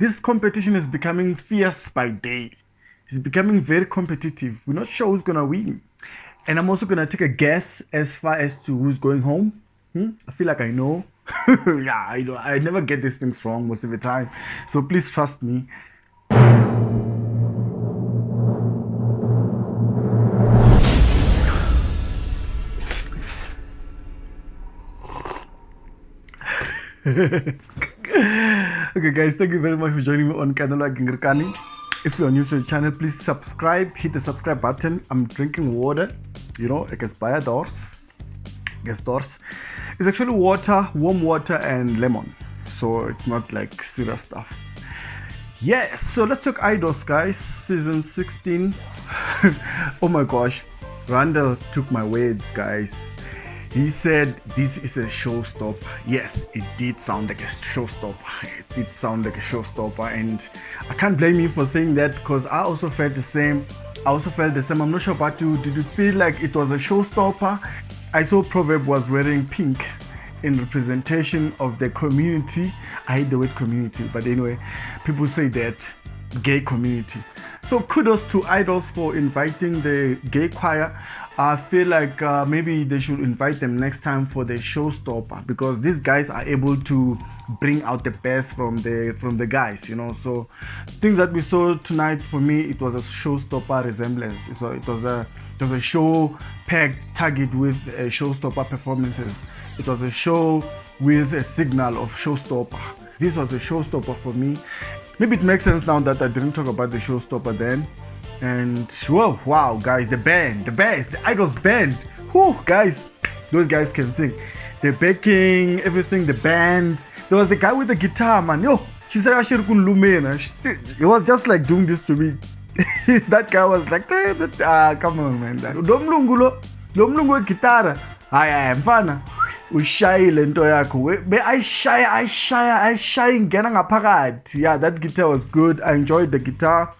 This competition is becoming fierce by day. It's becoming very competitive. We're not sure who's gonna win. And I'm also gonna take a guess as far as to who's going home. I feel like I know. Yeah, I know. I never get these things wrong most of the time. So please trust me. Okay guys, thank you very much for joining me on Kanala Gingirkani. If you're new to the channel, please subscribe, hit the subscribe button. I'm drinking water, I guess doors. It's actually water, warm water and lemon, so it's not like serious stuff. Yes, so let's talk idols, guys. Season 16. Oh my gosh, Randall took my words, guys. He said this is a showstopper. Yes, it did sound like a showstopper. And I can't blame him for saying that, because I also felt the same. I'm not sure about you. Did you feel like it was a showstopper? I saw Proverb was wearing pink in representation of the community. I hate the word community, but anyway, people say that gay community. So kudos to Idols for inviting the gay choir. I feel like maybe they should invite them next time for the showstopper, because these guys are able to bring out the best from the guys, So things that we saw tonight, for me, it was a showstopper resemblance. So it was a show packed target with showstopper performances. It was a show with a signal of showstopper. This was a showstopper for me. Maybe it makes sense now that I didn't talk about the showstopper then. And whoa, wow, guys, the Idols band. Whoo, guys, those guys can sing. The backing, everything, the band. There was the guy with the guitar, man. Yo, she said I should he was just like doing this to me. That guy was like, come on, man. Domlungu guitar. I am fana. Ushayile nto yakho. I shy ngena ngaphakathi. Yeah, that guitar was good. I enjoyed the guitar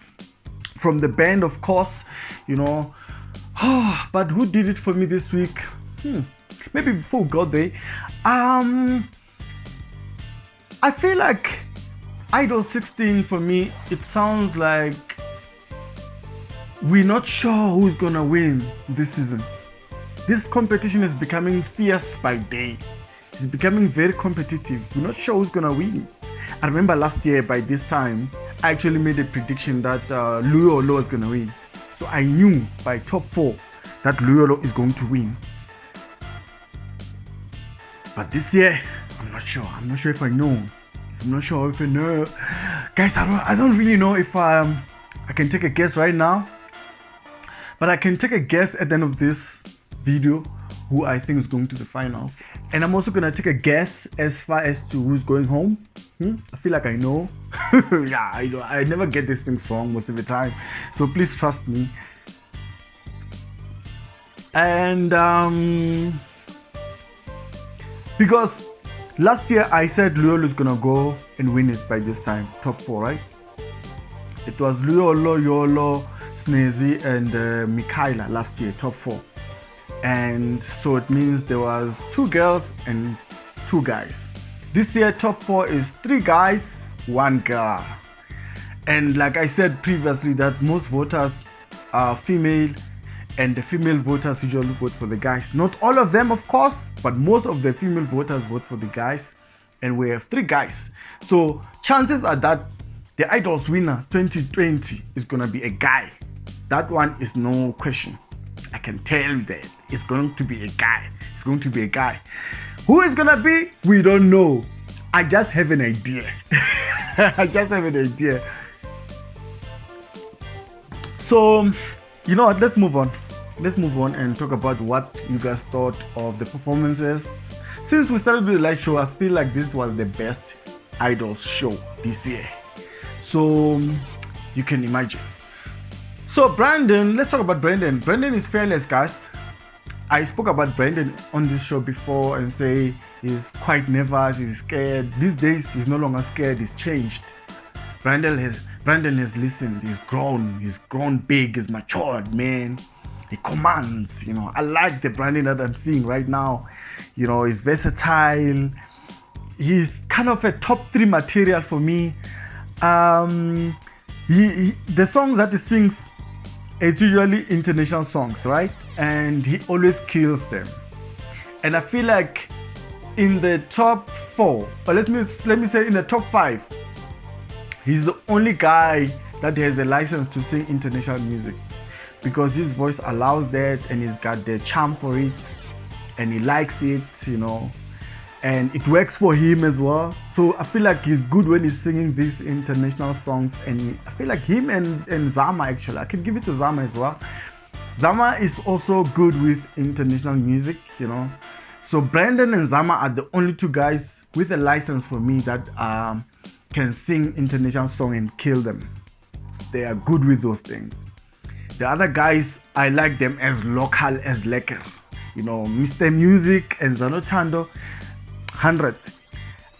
from the band, of course, But who did it for me this week? Maybe before we got there, I feel like Idol 16 for me, it sounds like we're not sure who's gonna win this season. This competition is becoming fierce by day. It's becoming very competitive. We're not sure who's gonna win. I remember last year by this time, I actually made a prediction that Luyolo is going to win. So I knew by top 4 that Luyolo is going to win. But this year, I'm not sure. I'm not sure if I know. Guys, I don't really know if I can take a guess right now. But I can take a guess at the end of this video who I think is going to the finals. And I'm also going to take a guess as far as to who's going home. I feel like I know. Yeah, I know. I never get these things wrong most of the time. So please trust me. And because last year I said Luyolo is going to go and win it by this time. Top 4, right? It was Luyolo, Yolo, Snezi and Mikaela last year, top 4. And so it means there was 2 girls and 2 guys. This year top 4 is 3 guys, 1 girl. And like I said previously, that most voters are female, and the female voters usually vote for the guys. Not all of them, of course, but most of the female voters vote for the guys. And we have 3 guys. So chances are that the Idols winner 2020 is gonna be a guy. That one is no question. I can tell you that it's going to be a guy. Who is gonna be? We don't know. I just have an idea. So, you know what? Let's move on and talk about what you guys thought of the performances. Since we started with the light show, I feel like this was the best Idols show this year. So, you can imagine. So Brandon, let's talk about Brandon. Brandon is fearless, guys. I spoke about Brandon on this show before and say he's quite nervous, he's scared. These days, he's no longer scared, he's changed. Brandon has listened, he's grown big, he's matured, man. He commands, I like the Brandon that I'm seeing right now. He's versatile. He's kind of a top 3 material for me. um the songs that he sings, it's usually international songs, right? And he always kills them. And I feel like in the top 4, or let me say in the top 5, he's the only guy that has a license to sing international music, because his voice allows that, and he's got the charm for it, and he likes it, and it works for him as well. So I feel like he's good when he's singing these international songs, and I feel like him and Zama, actually, I could give it to Zama as well. Zama is also good with international music, So Brandon and Zama are the only 2 guys with a license for me that can sing international song and kill them. They are good with those things. The other guys, I like them as local as lekker. Mr. Music and Zanotando, 100.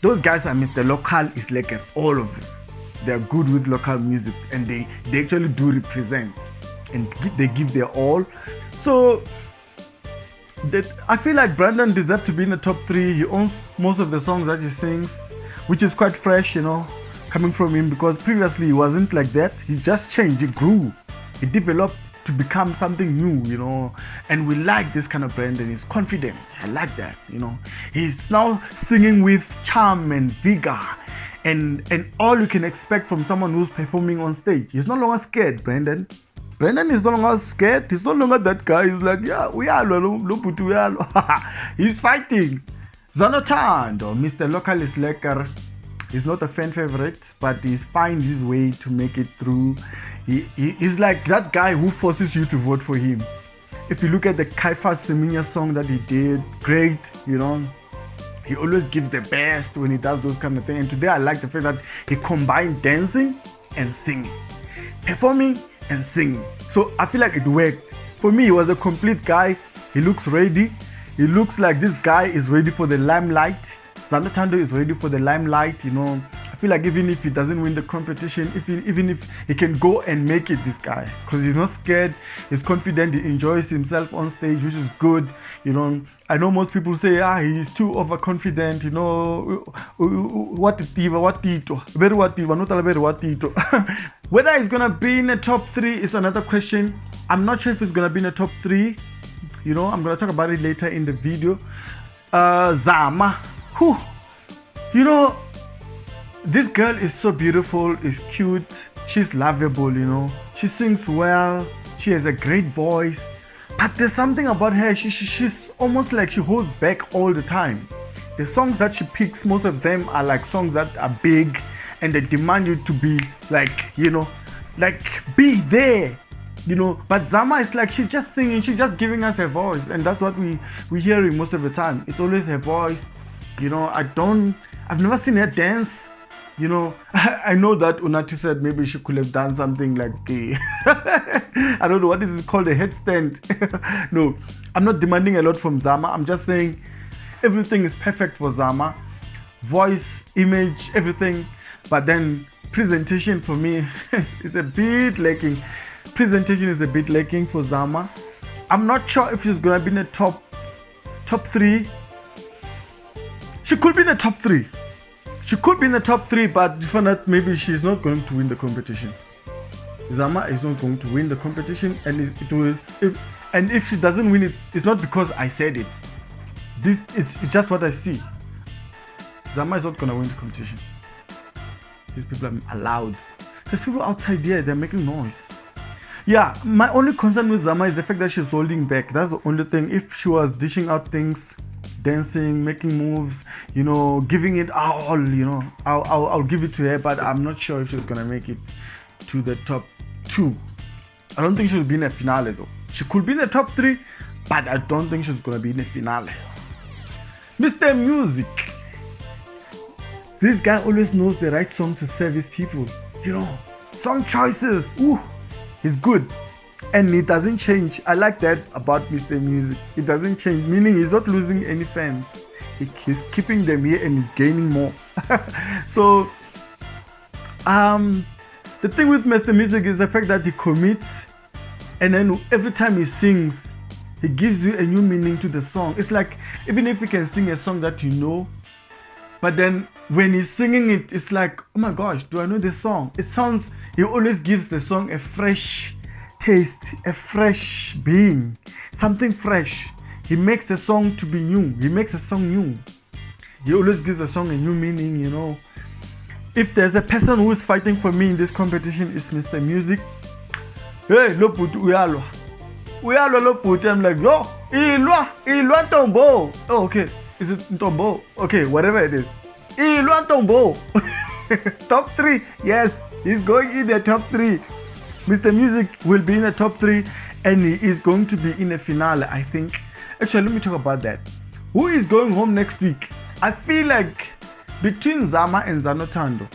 Those guys are Mr. Local is lekker, all of them. They are good with local music, and they actually do represent, and they give their all. So I feel like Brandon deserves to be in the top 3. He owns most of the songs that he sings, which is quite fresh, coming from him, because previously he wasn't like that. He just changed, he grew, he developed to become something new, and we like this kind of Brandon. He's confident. I like that, He's now singing with charm and vigor, and all you can expect from someone who's performing on stage. He's no longer scared, Brandon. Brandon is no longer scared. He's no longer that guy. He's like, yeah, we are. He's fighting. Zanotando, Mr. Local is lekker. He's not a fan favorite, but he's finds his way to make it through. He's like that guy who forces you to vote for him. If you look at the Kaifas Seminya song that he did, great, He always gives the best when he does those kind of things. And today I like the fact that he combined dancing and singing. Performing and singing. So I feel like it worked. For me, he was a complete guy. He looks ready. He looks like this guy is ready for the limelight. Zanotando is ready for the limelight, I feel like even if he doesn't win the competition, even if he can go and make it, this guy, because he's not scared, he's confident, he enjoys himself on stage, which is good. I know most people say, he's too overconfident, Whether he's gonna be in the top 3 is another question. I'm not sure if he's gonna be in the top 3. I'm gonna talk about it later in the video. Zama, this girl is so beautiful, is cute, she's lovable, she sings well, she has a great voice, but there's something about her, she's almost like she holds back all the time. The songs that she picks, most of them are like songs that are big, and they demand you to be like, be there, but Zama is like, she's just singing, she's just giving us her voice, and that's what we're hearing most of the time. It's always her voice. I've never seen her dance. I know that Unati said maybe she could have done something like I don't know what is it called, a headstand. No, I'm not demanding a lot from Zama. I'm just saying everything is perfect for Zama. Voice, image, everything. But then presentation for me is a bit lacking. Presentation is a bit lacking for Zama. I'm not sure if she's gonna be in the top 3. She could be in the top 3. She could be in the top 3, but for that, maybe she's not going to win the competition. Zama is not going to win the competition, and if she doesn't win it, it's not because I said it. It's just what I see. Zama is not going to win the competition. These people are loud. There's people outside there, they're making noise. Yeah, my only concern with Zama is the fact that she's holding back. That's the only thing. If she was dishing out things, dancing, making moves, giving it all, I'll give it to her, but I'm not sure if she's gonna make it to the top 2. I don't think she'll be in a finale though. She could be in the top 3, but I don't think she's gonna be in the finale. Mr. Music. This guy always knows the right song to serve his people. Song choices. He's good. And it doesn't change. I like that about Mr. Music. It doesn't change, meaning he's not losing any fans. He's keeping them here and he's gaining more. So, the thing with Mr. Music is the fact that he commits, and then every time he sings, he gives you a new meaning to the song. It's like, even if you can sing a song that but then when he's singing it, it's like, oh my gosh, do I know this song? He always gives the song a fresh taste, a fresh being, something fresh. He makes the song to be new. He makes a song new. He always gives a song a new meaning, you know. If there's a person who is fighting for me in this competition, it's Mr. Music. Hey, Loput Uyalwa. Uyalwa Loput. I'm like, yo, Ilwa Tombo. Oh, okay. Is it Tombo? Okay, whatever it is. Ilwa Tombo. Top 3. Yes, he's going in the top 3. Mr. Music will be in the top 3 and he is going to be in a finale, I think. Actually, let me talk about that. Who is going home next week? I feel like between Zama and Zanotando.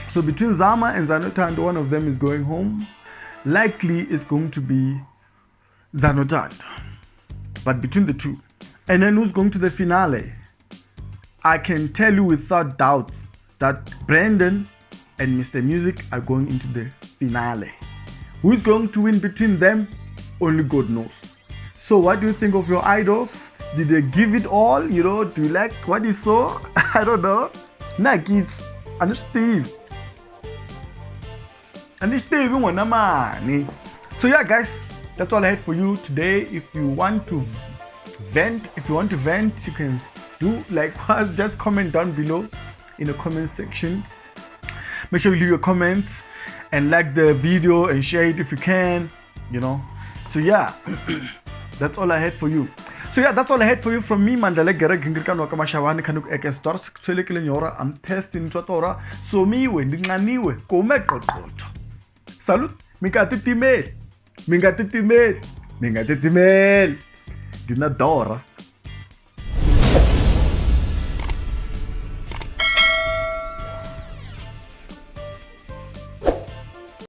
So between Zama and Zanotando, one of them is going home. Likely it's going to be Zanotando. But between the two. And then who's going to the finale? I can tell you without doubt that Brandon and Mr. Music are going into the finale. Who's going to win between them? Only God knows. So what do you think of your idols? Did they give it all? You know, do you like what you saw? I don't know. Nah, kids. And Steve. And Steve, you want money. So yeah, guys, that's all I had for you today. If you want to vent, you can do likewise. Just comment down below in the comment section. Make sure you leave your comments and like the video and share it if you can, you know. So yeah, that's all I had for you. From me, Mandala Gerek Gingrkan Wakamashawan Kanuk Ekestor, Selikilinora, I'm testing Totora, so me when Dinganiwe, go make Salute, Mingatitimel, Dinadora.